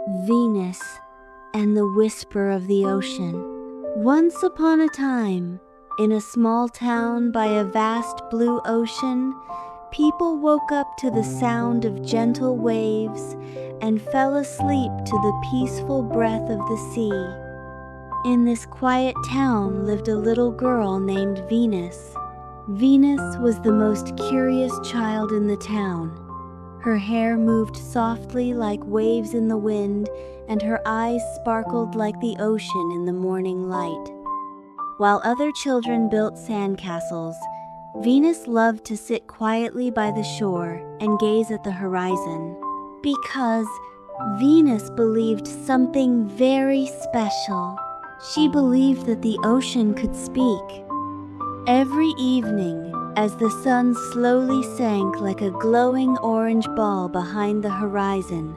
Venus and the Whisper of the Ocean. Once upon a time, in a small town by a vast blue ocean, people woke up to the sound of gentle waves and fell asleep to the peaceful breath of the sea. In this quiet town lived a little girl named Venus. Venus was the most curious child in the town. Her hair moved softly like waves in the wind, and her eyes sparkled like the ocean in the morning light. While other children built sandcastles, Venus loved to sit quietly by the shore and gaze at the horizon, because Venus believed something very special. She believed that the ocean could speak. Every evening, as the sun slowly sank like a glowing orange ball behind the horizon,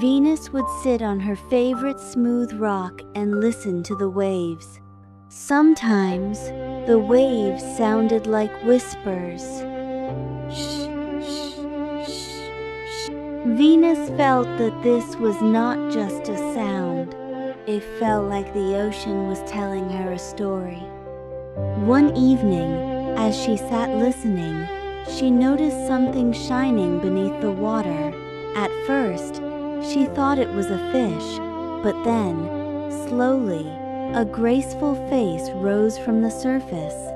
Venus would sit on her favorite smooth rock and listen to the waves. Sometimes, the waves sounded like whispers. Shh, shh, shh, shh. Venus felt that this was not just a sound. It felt like the ocean was telling her a story. One evening, as she sat listening, she noticed something shining beneath the water. At first, she thought it was a fish, but then, slowly, a graceful face rose from the surface.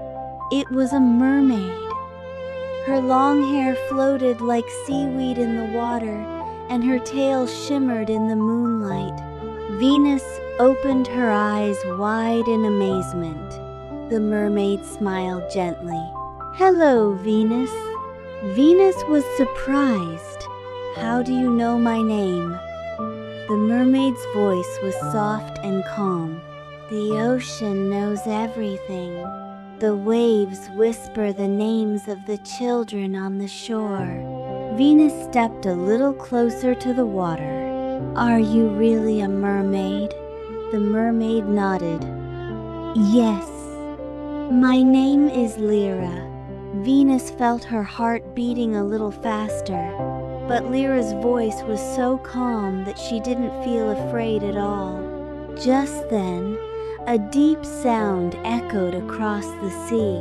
It was a mermaid. Her long hair floated like seaweed in the water, and her tail shimmered in the moonlight. Venus opened her eyes wide in amazement. The mermaid smiled gently. "Hello, Venus." Venus was surprised. "How do you know my name?" The mermaid's voice was soft and calm. "The ocean knows everything. The waves whisper the names of the children on the shore." Venus stepped a little closer to the water. "Are you really a mermaid?" The mermaid nodded. "Yes. My name is Lira." Venus felt her heart beating a little faster, but Lyra's voice was so calm that she didn't feel afraid at all. Just then, a deep sound echoed across the sea.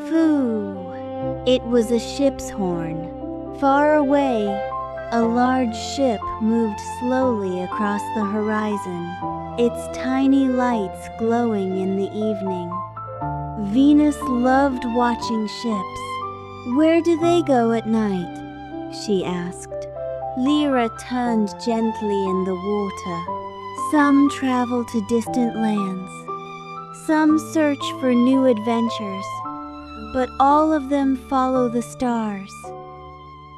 Phoo! It was a ship's horn. Far away, a large ship moved slowly across the horizon, its tiny lights glowing in the evening. Venus loved watching ships. "Where do they go at night?" she asked. Lyra turned gently in the water. "Some travel to distant lands. Some search for new adventures. But all of them follow the stars."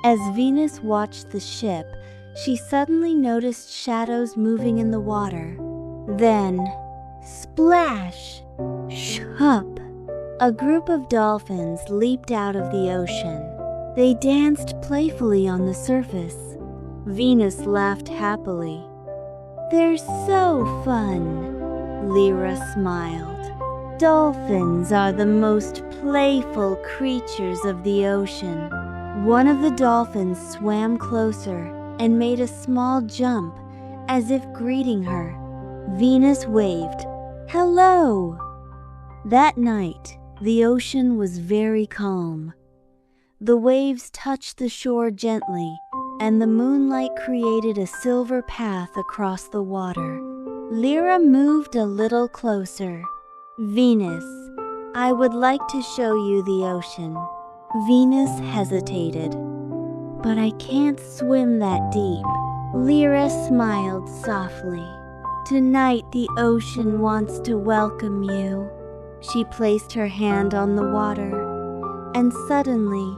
As Venus watched the ship, she suddenly noticed shadows moving in the water. Then, splash! Shup! A group of dolphins leaped out of the ocean. They danced playfully on the surface. Venus laughed happily. "They're so fun," Lyra smiled. "Dolphins are the most playful creatures of the ocean." One of the dolphins swam closer and made a small jump, as if greeting her. Venus waved. "Hello!" That night, the ocean was very calm. The waves touched the shore gently, and the moonlight created a silver path across the water. Lyra moved a little closer. "Venus, I would like to show you the ocean." Venus hesitated. "But I can't swim that deep." Lyra smiled softly. "Tonight the ocean wants to welcome you." She placed her hand on the water, and suddenly,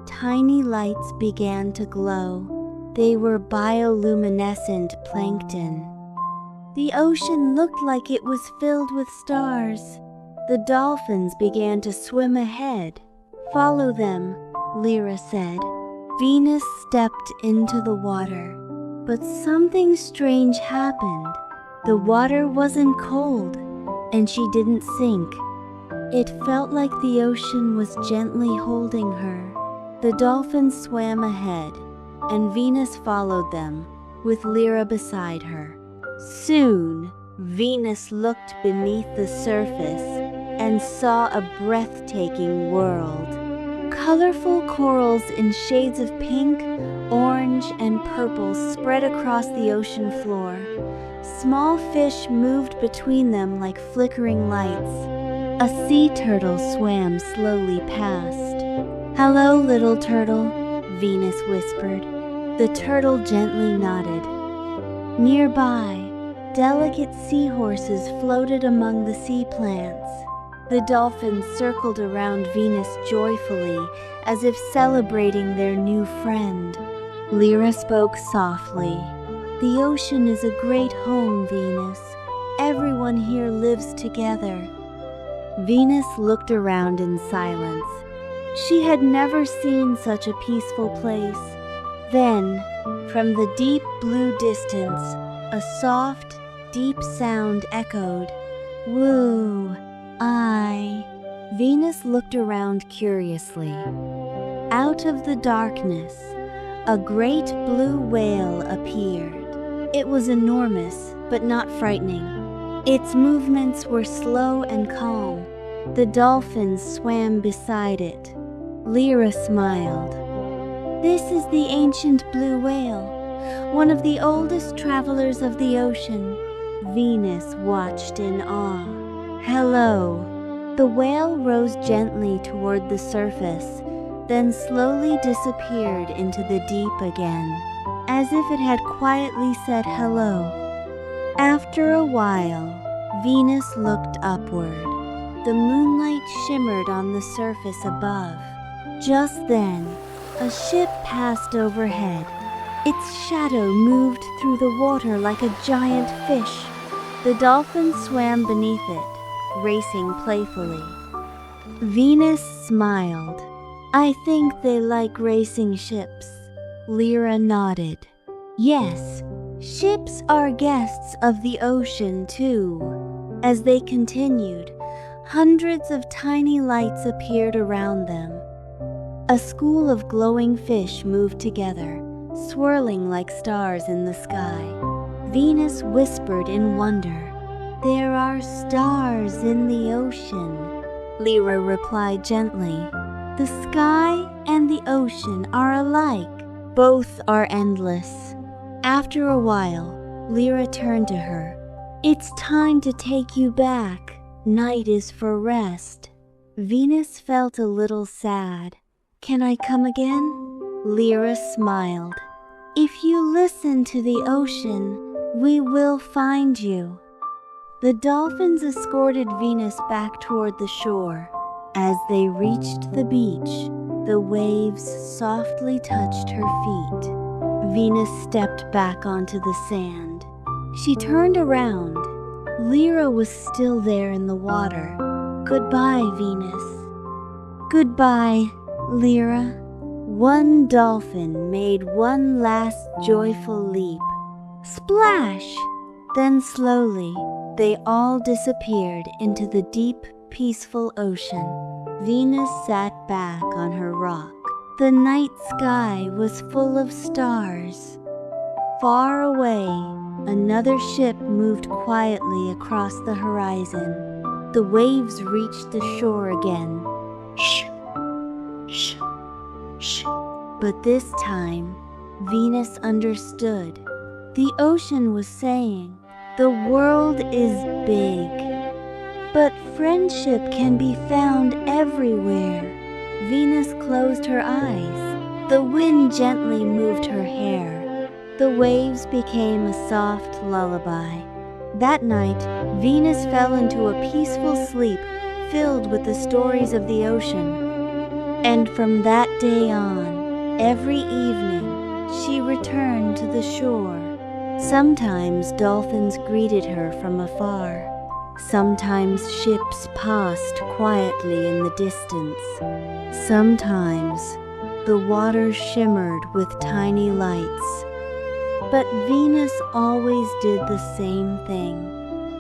tiny lights began to glow. They were bioluminescent plankton. The ocean looked like it was filled with stars. The dolphins began to swim ahead. "Follow them," Lyra said. Venus stepped into the water, but something strange happened. The water wasn't cold, and she didn't sink. It felt like the ocean was gently holding her. The dolphins swam ahead, and Venus followed them, with Lira beside her. Soon, Venus looked beneath the surface and saw a breathtaking world. Colorful corals in shades of pink, orange, and purple spread across the ocean floor. Small fish moved between them like flickering lights. A sea turtle swam slowly past. "Hello, little turtle," Venus whispered. The turtle gently nodded. Nearby, delicate seahorses floated among the sea plants. The dolphins circled around Venus joyfully, as if celebrating their new friend. Lira spoke softly. "The ocean is a great home, Venus. Everyone here lives together." Venus looked around in silence. She had never seen such a peaceful place. Then, from the deep blue distance, a soft, deep sound echoed. "Woo, I." Venus looked around curiously. Out of the darkness, a great blue whale appeared. It was enormous, but not frightening. Its movements were slow and calm. The dolphins swam beside it. Lira smiled. "This is the ancient blue whale, one of the oldest travelers of the ocean." Venus watched in awe. "Hello." The whale rose gently toward the surface, then slowly disappeared into the deep again, as if it had quietly said hello. After a while, Venus looked upward. The moonlight shimmered on the surface above. Just then, a ship passed overhead. Its shadow moved through the water like a giant fish. The dolphins swam beneath it, racing playfully. Venus smiled. "I think they like racing ships." Lira nodded. "Yes, ships are guests of the ocean too." As they continued, hundreds of tiny lights appeared around them. A school of glowing fish moved together, swirling like stars in the sky. Venus whispered in wonder, "There are stars in the ocean." Lira replied gently, "The sky and the ocean are alike. Both are endless." After a while, Lira turned to her. "It's time to take you back. Night is for rest." Venus felt a little sad. "Can I come again?" Lira smiled. "If you listen to the ocean, we will find you." The dolphins escorted Venus back toward the shore. As they reached the beach, the waves softly touched her feet. Venus stepped back onto the sand. She turned around. Lira was still there in the water. "Goodbye, Venus." "Goodbye, Lira." One dolphin made one last joyful leap. Splash! Then slowly, they all disappeared into the deep, peaceful ocean. Venus sat back on her rock. The night sky was full of stars. Far away, another ship moved quietly across the horizon. The waves reached the shore again. Shh, shh, shh. But this time, Venus understood. The ocean was saying, "The world is big, but friendship can be found everywhere." Venus closed her eyes. The wind gently moved her hair. The waves became a soft lullaby. That night, Venus fell into a peaceful sleep filled with the stories of the ocean. And from that day on, every evening, she returned to the shore. Sometimes dolphins greeted her from afar. Sometimes ships passed quietly in the distance. Sometimes the water shimmered with tiny lights. But Venus always did the same thing.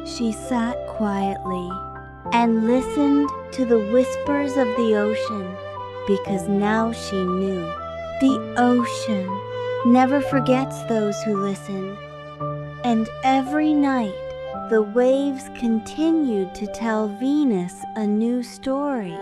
She sat quietly and listened to the whispers of the ocean, because now she knew the ocean never forgets those who listen. And every night, the waves continued to tell Venus a new story.